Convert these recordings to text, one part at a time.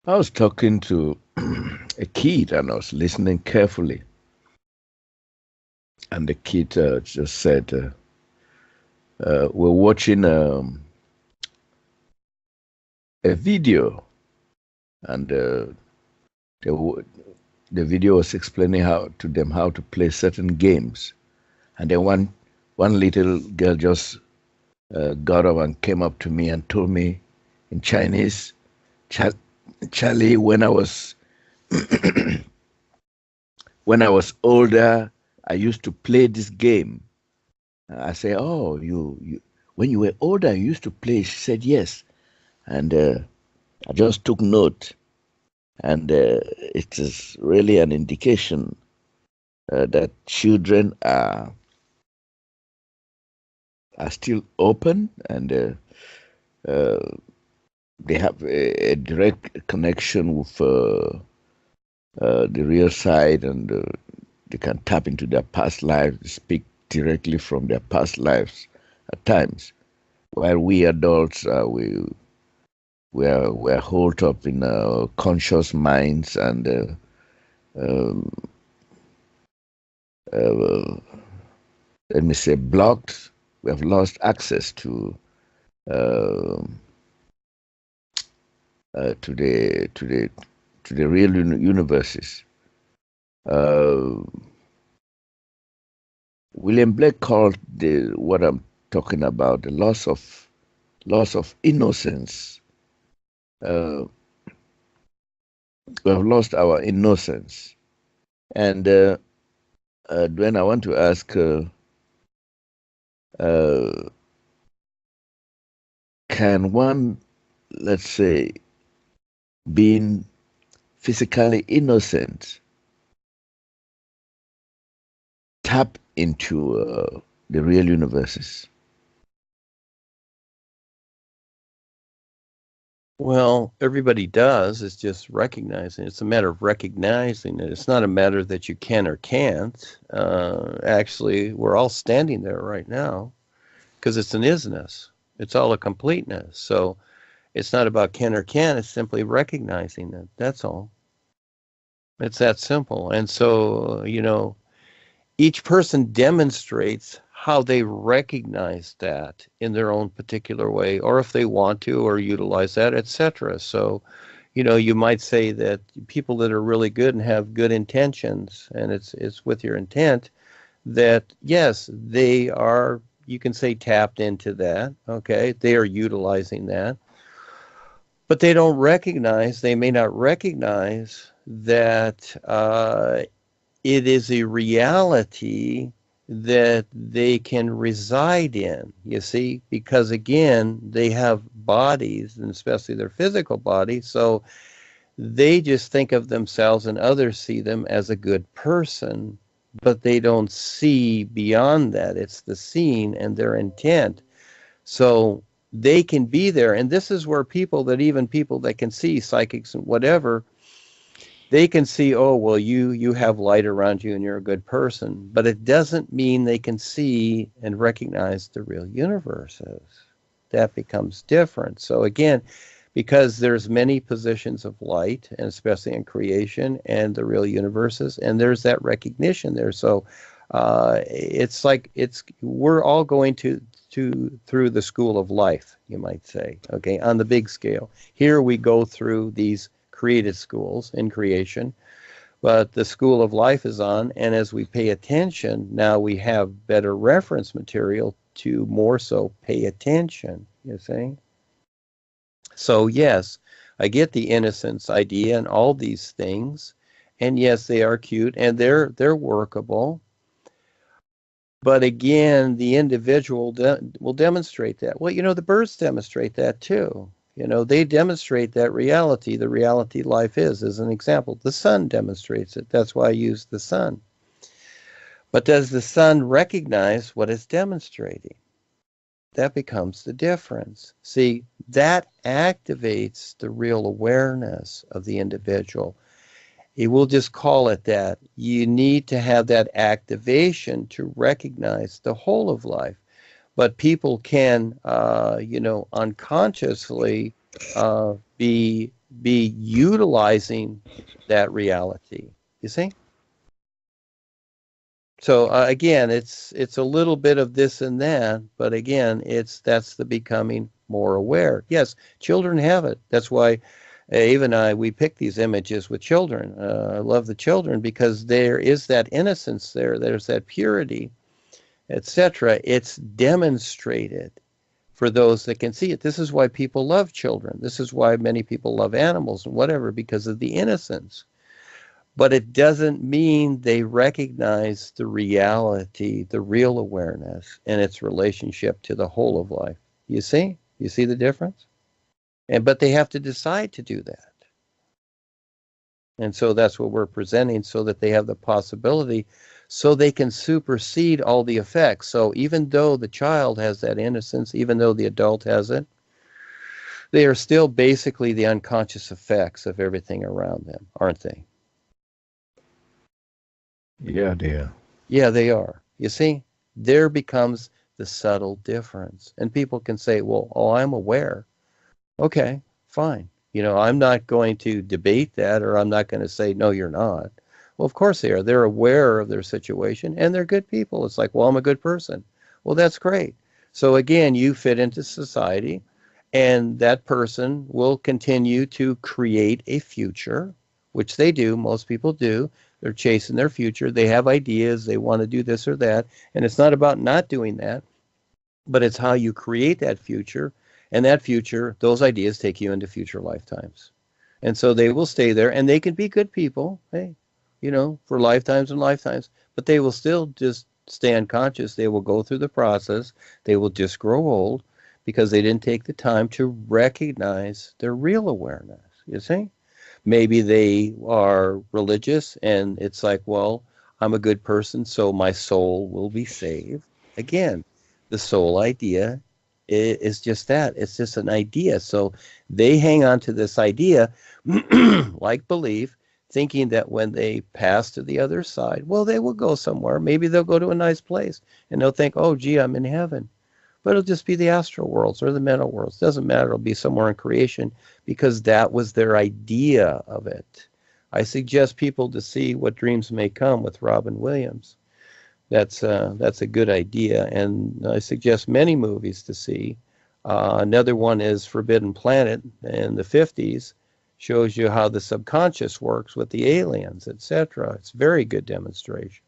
I was talking to a kid and I was listening carefully. And the kid just said, we're watching a video, and the video was explaining how to play certain games. And then one little girl just got up and came up to me and told me in Chinese, Charlie, when I was older, I used to play this game. I say, oh, you when you were older, you used to play? She said, yes. And I just took note. And it is really an indication that children are still open, and they have a direct connection with the real side, and they can tap into their past lives, speak directly from their past lives at times. While we adults, we're holed up in our conscious minds, and let me say blocked. We have lost access to the real universes. William Blake called what I'm talking about the loss of innocence. We have lost our innocence, and Duane, I want to ask, can one, let's say, being physically innocent, tap into the real universes? Well, everybody does. It's just recognizing. It's a matter of recognizing it. It's not a matter that you can or can't. Actually, we're all standing there right now because it's an isness. It's all a completeness. So it's not about can or can't. It's simply recognizing it. That's all. It's that simple. And so, each person demonstrates how they recognize that in their own particular way, or if they want to, or utilize that, etc. So, you might say that people that are really good and have good intentions, and it's with your intent, that yes, they are, you can say, tapped into that. Okay, they are utilizing that, but they may not recognize that it is a reality that they can reside in, you see, because again, they have bodies, and especially their physical bodies, so they just think of themselves and others see them as a good person, but they don't see beyond that. It's the seeing and their intent. So they can be there, and this is where people that can see, psychics and whatever, they can see, oh, well, you have light around you and you're a good person, but it doesn't mean they can see and recognize the real universes. That becomes different. So again, because there's many positions of light, and especially in creation and the real universes, and there's that recognition there. So it's like we're all going through the school of life, you might say, okay, on the big scale. Here we go through these created schools in creation, but the school of life is on, and as we pay attention, now we have better reference material to more so pay attention, you see. So yes, I get the innocence idea and all these things, and yes, they are cute and they're workable, But again, the individual will demonstrate that. Well, the birds demonstrate that too. They demonstrate that reality, the reality life is. As an example, the sun demonstrates it. That's why I use the sun. But does the sun recognize what it's demonstrating? That becomes the difference. See, that activates the real awareness of the individual. It will just call it that. You need to have that activation to recognize the whole of life. But people can, unconsciously be utilizing that reality. You see? So again, it's a little bit of this and that, but again, that's the becoming more aware. Yes, children have it. That's why even we pick these images with children. I love the children because there is that innocence there. There's that purity, etc. It's demonstrated for those that can see it. This is why people love children. This is why many people love animals and whatever, because of the innocence. But it doesn't mean they recognize the reality, the real awareness, and its relationship to the whole of life. You see? You see the difference? But they have to decide to do that. And so that's what we're presenting, so that they have the possibility, so they can supersede all the effects. So even though the child has that innocence, even though the adult has it, they are still basically the unconscious effects of everything around them, aren't they? Yeah, they are. Yeah, they are. You see, there becomes the subtle difference. And people can say, well, I'm aware. Okay, fine. I'm not going to debate that, or I'm not going to say, no, you're not. Well, of course they are. They're aware of their situation, and they're good people. It's like, well, I'm a good person. Well, that's great. So again, you fit into society, and that person will continue to create a future, which they do. Most people do. They're chasing their future. They have ideas. They want to do this or that. And it's not about not doing that, but it's how you create that future. And that future, those ideas take you into future lifetimes. And so they will stay there, and they can be good people, hey, for lifetimes and lifetimes, but they will still just stay unconscious. They will go through the process. They will just grow old because they didn't take the time to recognize their real awareness, you see? Maybe they are religious, and it's like, well, I'm a good person, so my soul will be saved. Again, the soul idea is just that. It's just an idea. So they hang on to this idea, like belief, thinking that when they pass to the other side, well, they will go somewhere. Maybe they'll go to a nice place, and they'll think, oh, gee, I'm in heaven. But it'll just be the astral worlds or the mental worlds. Doesn't matter. It'll be somewhere in creation, because that was their idea of it. I suggest people to see What Dreams May Come with Robin Williams. That's a good idea, and I suggest many movies to see. Another one is Forbidden Planet in the 50s. Shows you how the subconscious works with the aliens, etc. It's a very good demonstration.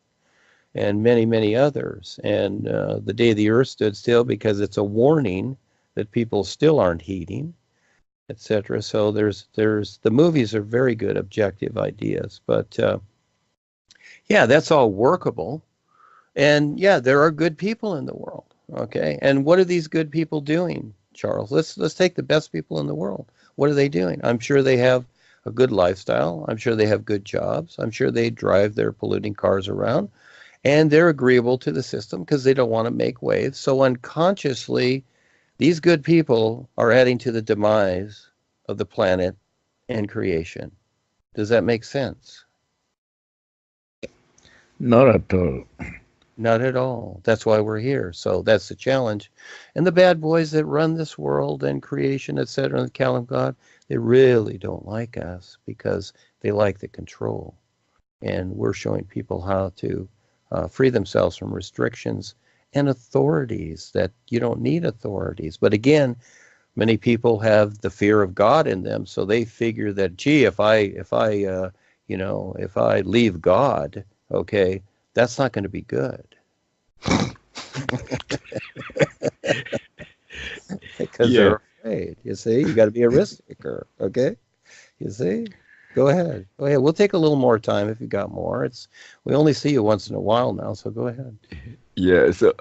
And many, many others. And The Day the Earth Stood Still, because it's a warning that people still aren't heeding, etc. So there's the movies are very good objective ideas. But yeah, that's all workable. And yeah, there are good people in the world. Okay, and what are these good people doing, Charles? Let's take the best people in the world. What are they doing? I'm sure they have a good lifestyle. I'm sure they have good jobs. I'm sure they drive their polluting cars around. And they're agreeable to the system because they don't want to make waves. So unconsciously, these good people are adding to the demise of the planet and creation. Does that make sense? Not at all. Not at all. That's why we're here. So that's the challenge. And the bad boys that run this world and creation, etc., the Kalam God, they really don't like us because they like the control. And we're showing people how to free themselves from restrictions and authorities, that you don't need authorities. But again, many people have the fear of God in them, so they figure that, gee, if I leave God, okay, that's not going to be good. Because they're afraid. You see, you got to be a risk taker. Okay, you see. Go ahead. We'll take a little more time if you got more. We only see you once in a while now, so go ahead. Yeah. So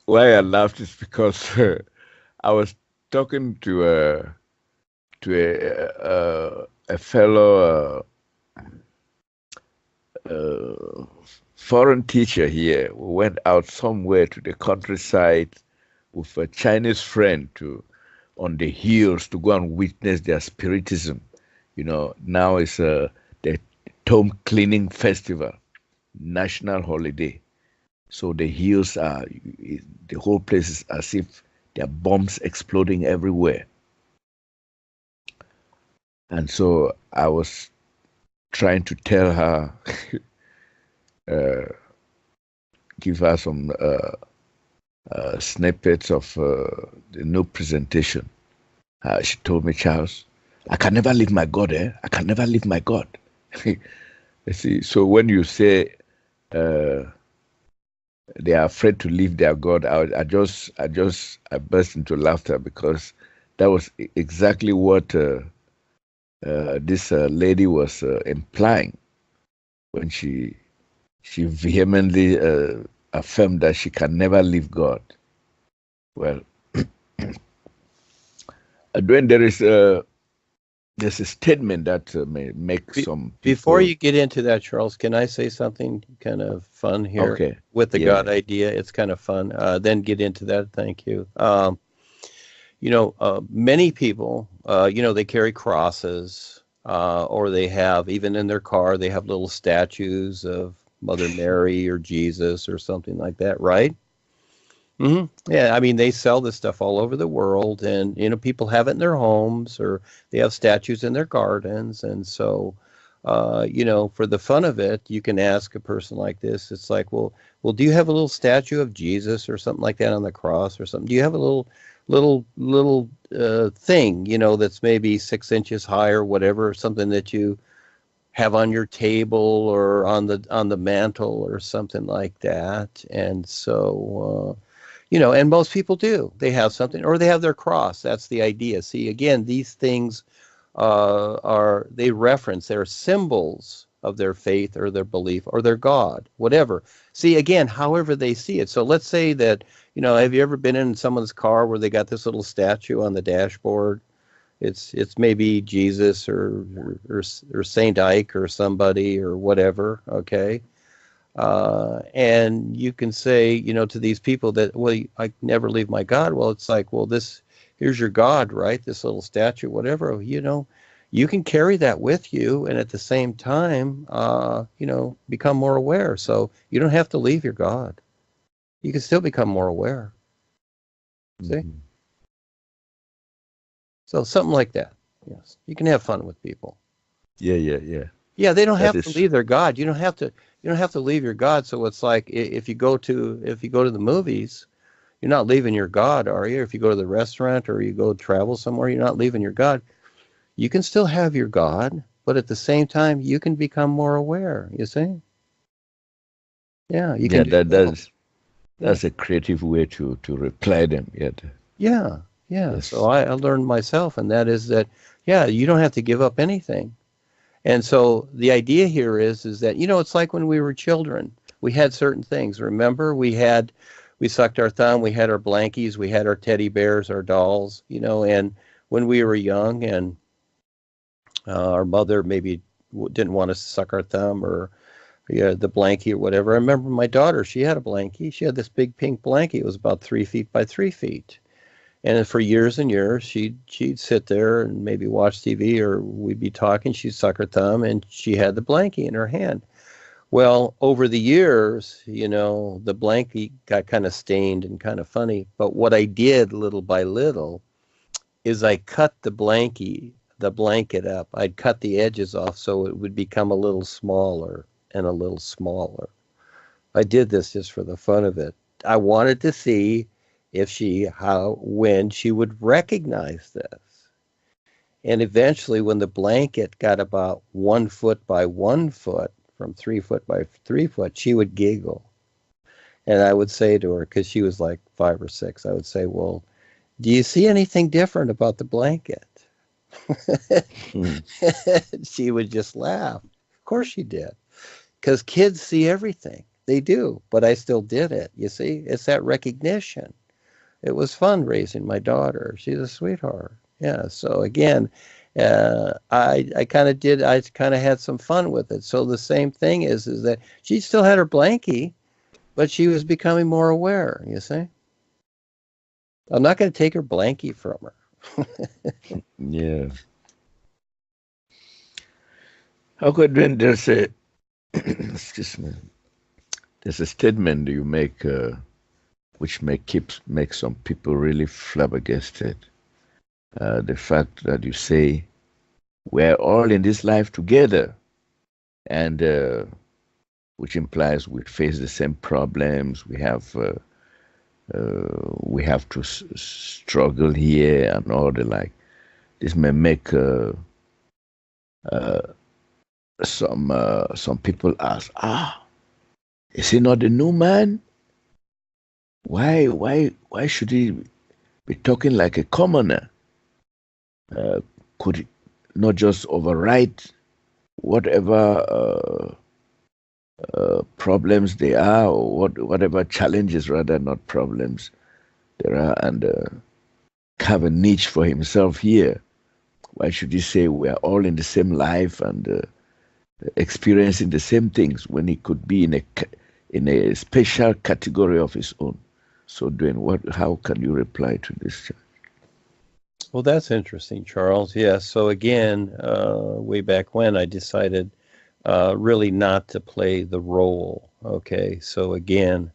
why I laughed is because I was talking to a fellow foreign teacher here. We went out somewhere to the countryside with a Chinese friend to on the hills to go and witness their spiritism. Now it's the tomb cleaning festival, national holiday. So the hills the whole place is as if there are bombs exploding everywhere. And so I was trying to tell her, uh, give her some snippets of the new presentation. She told me, Charles, I can never leave my God, eh? I can never leave my God. You see, so when you say uh, they are afraid to leave their God, I burst into laughter because that was exactly what this lady was implying when she vehemently affirmed that she can never leave God. Well, Duane, there's a statement that may make some Before people. you get into that, Charles, can I say something kind of fun here Okay. with the Yeah, God yeah. idea? It's kind of fun. Then get into that. Thank you. Many people, they carry crosses, or they have, even in their car, they have little statues of Mother Mary or Jesus or something like that, right? Yeah, I mean, they sell this stuff all over the world, and people have it in their homes, or they have statues in their gardens, and so, for the fun of it, you can ask a person like this. It's like, well, do you have a little statue of Jesus or something like that on the cross or something? Do you have a little thing, that's maybe 6 inches high or whatever, something that you have on your table or on the mantle or something like that? And so. And most people do. They have something, or they have their cross. That's the idea. See, again, these things they reference, they're symbols of their faith or their belief or their God, whatever. See, again, however they see it. So let's say that, have you ever been in someone's car where they got this little statue on the dashboard? It's maybe Jesus or Saint Ike or somebody or whatever. Okay. And you can say, to these people that, well, I never leave my God. Well, it's like, well, here's your God, right? This little statue, whatever, you can carry that with you. And at the same time, become more aware. So you don't have to leave your God. You can still become more aware. See? Mhm. So something like that. Yes. You can have fun with people. Yeah, yeah, yeah. Yeah, they don't That have to is. leave their God. You don't have to leave your God. So it's like if you go to the movies, you're not leaving your God, are you? If you go to the restaurant or you go travel somewhere, you're not leaving your God. You can still have your God, but at the same time, you can become more aware. You see? Yeah, you can Yeah, do that both. that's Yeah, that's a creative way to reply them. Yet, yeah, yeah. So yes. I learned myself, and that is that, yeah, you don't have to give up anything. And so the idea here is that, it's like when we were children, we had certain things. Remember, we sucked our thumb, we had our blankies, we had our teddy bears, our dolls, and when we were young, and our mother maybe didn't want us to suck our thumb or, yeah, the blankie or whatever. I remember my daughter, she had a blankie. She had this big pink blankie. It was about 3 feet by 3 feet. And for years and years, she'd sit there and maybe watch TV, or we'd be talking. She'd suck her thumb, and she had the blankie in her hand. Well, over the years, the blankie got kind of stained and kind of funny. But what I did little by little is I cut the blanket up. I'd cut the edges off so it would become a little smaller and a little smaller. I did this just for the fun of it. I wanted to see when she would recognize this. And eventually, when the blanket got about 1 foot by 1 foot, from 3 foot by 3 foot, she would giggle. And I would say to her, because she was like 5 or 6, I would say, well, do you see anything different about the blanket? Hmm. She would just laugh. Of course she did, because kids see everything. They do, but I still did it. You see, it's that recognition. It was fun raising my daughter. She's a sweetheart. Yeah. So again, I kind of did. I kind of had some fun with it. So the same thing is that she still had her blankie, but she was becoming more aware. You see, I'm not going to take her blankie from her. Yeah. How could when there's a excuse me, there's a statement you make which make some people really flabbergasted. The fact that you say we're all in this life together, and which implies we face the same problems. We have to struggle here and all the like. This may make uh, some people ask, is he not the new man? Why should he be talking like a commoner? Could he not just overwrite whatever problems they are, or whatever challenges, rather, not problems, there are, and have a niche for himself here? Why should he say we are all in the same life and experiencing the same things when he could be in a special category of his own? So, Duane, how can you reply to this? Well, that's interesting, Charles. Yes. So again, way back when I decided really not to play the role. Okay. So again,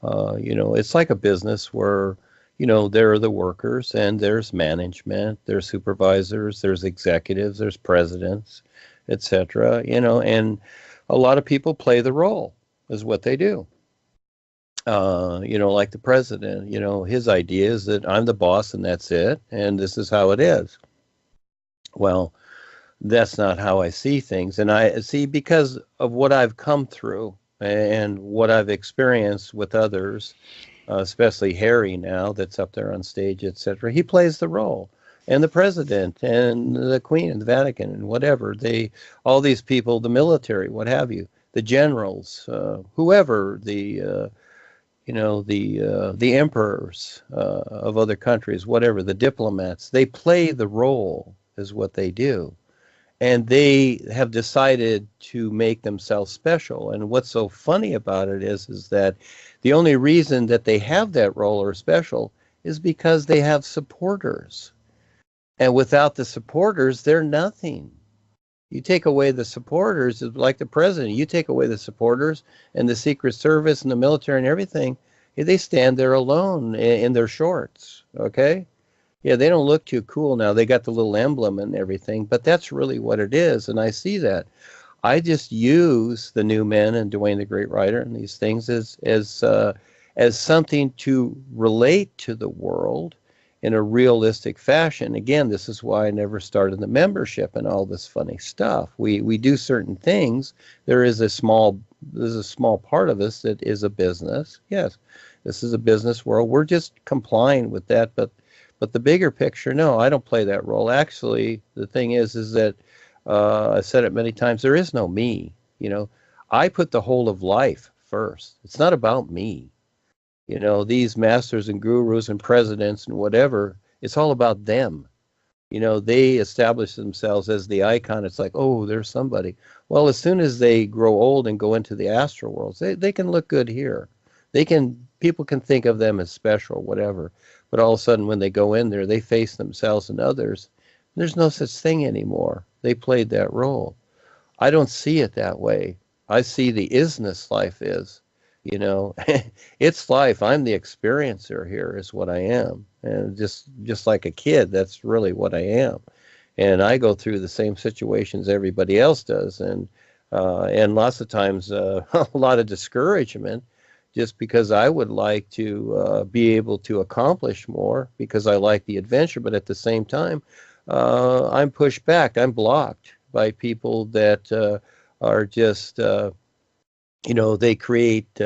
it's like a business where, there are the workers and there's management, there's supervisors, there's executives, there's presidents, etc. And a lot of people play the role is what they do. Like the president, his idea is that I'm the boss and that's it, and this is how it is. Well, that's not how I see things. And I see, because of what I've come through and what I've experienced with others, especially Harry now that's up there on stage, etc. He plays the role. And the president and the Queen and the Vatican and whatever, all these people, the military, what have you, the generals, whoever, the emperors of other countries, whatever, the diplomats, they play the role is what they do. And they have decided to make themselves special. And what's so funny about it is that the only reason that they have that role or special is because they have supporters. And without the supporters, they're nothing. You take away the supporters, like the president, you take away the supporters and the Secret Service and the military and everything, they stand there alone in their shorts, okay? Yeah, they don't look too cool now. They got the little emblem and everything, but that's really what it is, and I see that. I just use the Numan and Duane the Great Writer and these things as something to relate to the world in a realistic fashion. Again, this is why I never started the membership and all this funny stuff. We do certain things. There's a small part of us that is a business. Yes, this is a business world. We're just complying with that, but the bigger picture, no, I don't play that role. Actually, the thing is that I've said it many times. There is no me. I put the whole of life first. It's not about me. These masters and gurus and presidents and whatever, it's all about them. They establish themselves as the icon. It's like, oh, there's somebody. Well, as soon as they grow old and go into the astral worlds, they can look good here. People can think of them as special, whatever. But all of a sudden, when they go in there, they face themselves and others. There's no such thing anymore. They played that role. I don't see it that way. I see the isness life is. It's life. I'm the experiencer here is what I am. And just like a kid, that's really what I am. And I go through the same situations everybody else does. And lots of times, a lot of discouragement, just because I would like to be able to accomplish more because I like the adventure. But at the same time, I'm pushed back. I'm blocked by people that are just... they create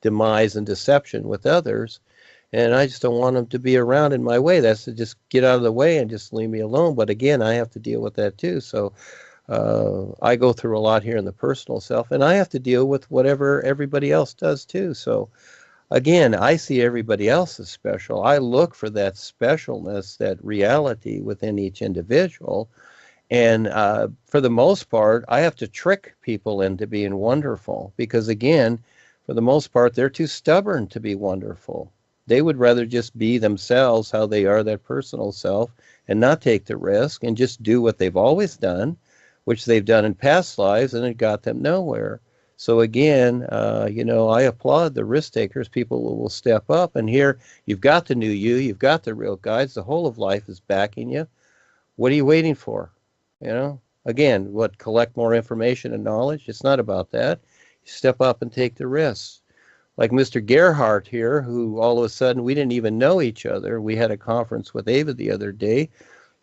demise and deception with others, and I just don't want them to be around in my way. That's to just get out of the way and just leave me alone. But again, I have to deal with that too. So I go through a lot here in the personal self, and I have to deal with whatever everybody else does too. So again, I see everybody else as special. I look for that specialness, that reality within each individual. And for the most part, I have to trick people into being wonderful because, again, for the most part, they're too stubborn to be wonderful. They would rather just be themselves, how they are, that personal self, and not take the risk and just do what they've always done, which they've done in past lives, and it got them nowhere. So again, I applaud the risk takers, people who will step up. And here, you've got the new you, you've got the real guides, the whole of life is backing you. What are you waiting for? Again, collect more information and knowledge? It's not about that. You step up and take the risks. Like Mr. Gerhardt here, who all of a sudden we didn't even know each other. We had a conference with Ava the other day,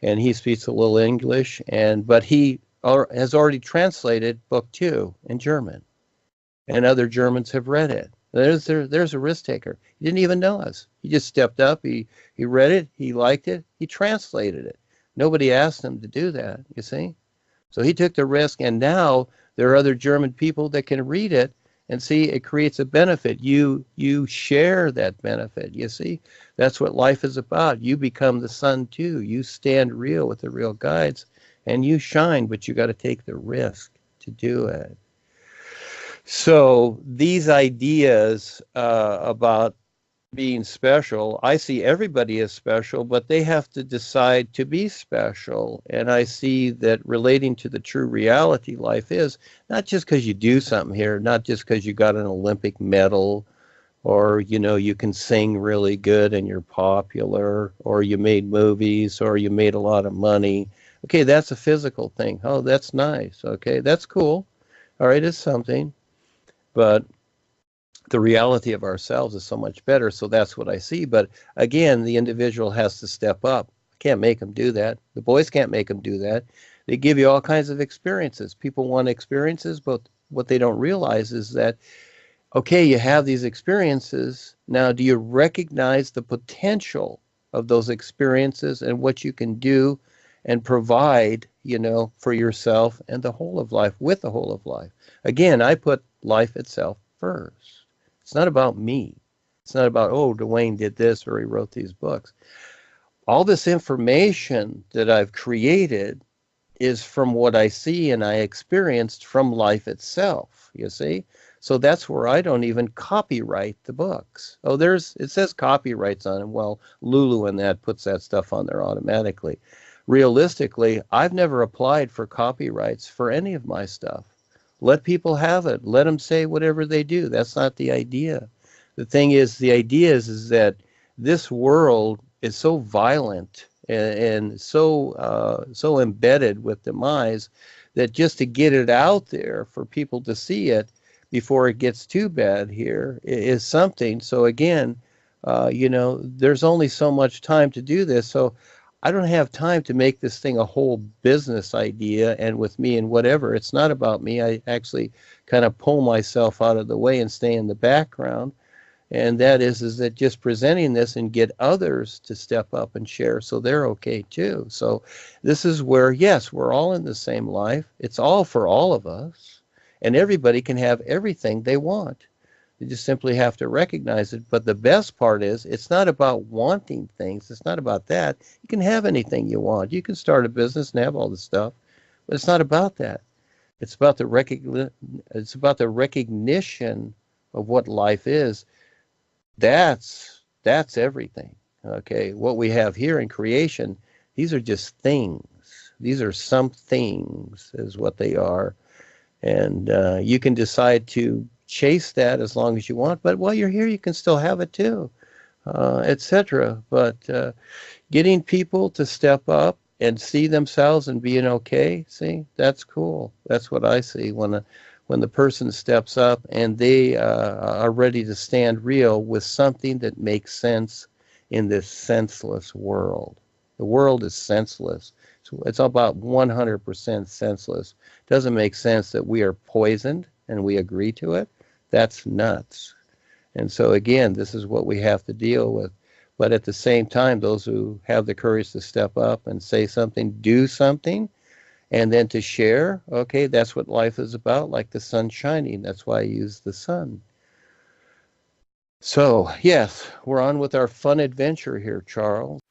and he speaks a little English, but he has already translated book 2 in German, and other Germans have read it. There's a risk taker. He didn't even know us. He just stepped up. He read it. He liked it. He translated it. Nobody asked him to do that, you see? So he took the risk, and now there are other German people that can read it and see it creates a benefit. You share that benefit, you see? That's what life is about. You become the sun too. You stand real with the real guides, and you shine, but you got to take the risk to do it. So these ideas about being special, I see everybody as special, but they have to decide to be special. And I see that relating to the true reality life is not just because you do something here, not just because you got an Olympic medal, or you can sing really good and you're popular, or you made movies, or you made a lot of money. Okay, that's a physical thing. Oh, that's nice. Okay, that's cool. All right, it's something. But the reality of ourselves is so much better. So that's what I see. But again, the individual has to step up. I can't make them do that. The boys can't make them do that. They give you all kinds of experiences. People want experiences, but what they don't realize is that, okay, you have these experiences. Now, do you recognize the potential of those experiences and what you can do and provide, for yourself and the whole of life, with the whole of life? Again, I put life itself first. It's not about me. It's not about, oh, Duane did this or he wrote these books. All this information that I've created is from what I see and I experienced from life itself, you see? So that's where I don't even copyright the books. Oh, it says copyrights on them. Well, Lulu and that puts that stuff on there automatically. Realistically, I've never applied for copyrights for any of my stuff. Let people have it. Let them say whatever they do. That's not the idea. The idea is that this world is so violent and so embedded with demise that just to get it out there for people to see it before it gets too bad here is something. So again, there's only so much time to do this. So I don't have time to make this thing a whole business idea and with me and whatever. It's not about me. I actually kind of pull myself out of the way and stay in the background. And that is that just presenting this and get others to step up and share so they're okay too. So this is where, yes, we're all in the same life. It's all for all of us. And everybody can have everything they want. You just simply have to recognize it. But the best part is it's not about wanting things. It's not about that. You can have anything you want. You can start a business and have all this stuff. But it's not about that. It's about the recognition of what life is. That's everything. Okay, what we have here in creation, these are just things. These are some things, is what they are. And you can decide to chase that as long as you want, but while you're here, you can still have it too, etc. But getting people to step up and see themselves and being okay, see, that's cool. That's what I see when the person steps up and they are ready to stand real with something that makes sense in this senseless world. The world is senseless. So it's about 100% senseless. It doesn't make sense that we are poisoned and we agree to it. That's nuts. And so again, this is what we have to deal with. But at the same time, those who have the courage to step up and say something, do something, And then to share, okay, that's what life is about, like the sun shining. That's why I use the sun. So, yes, we're on with our fun adventure here, Charles.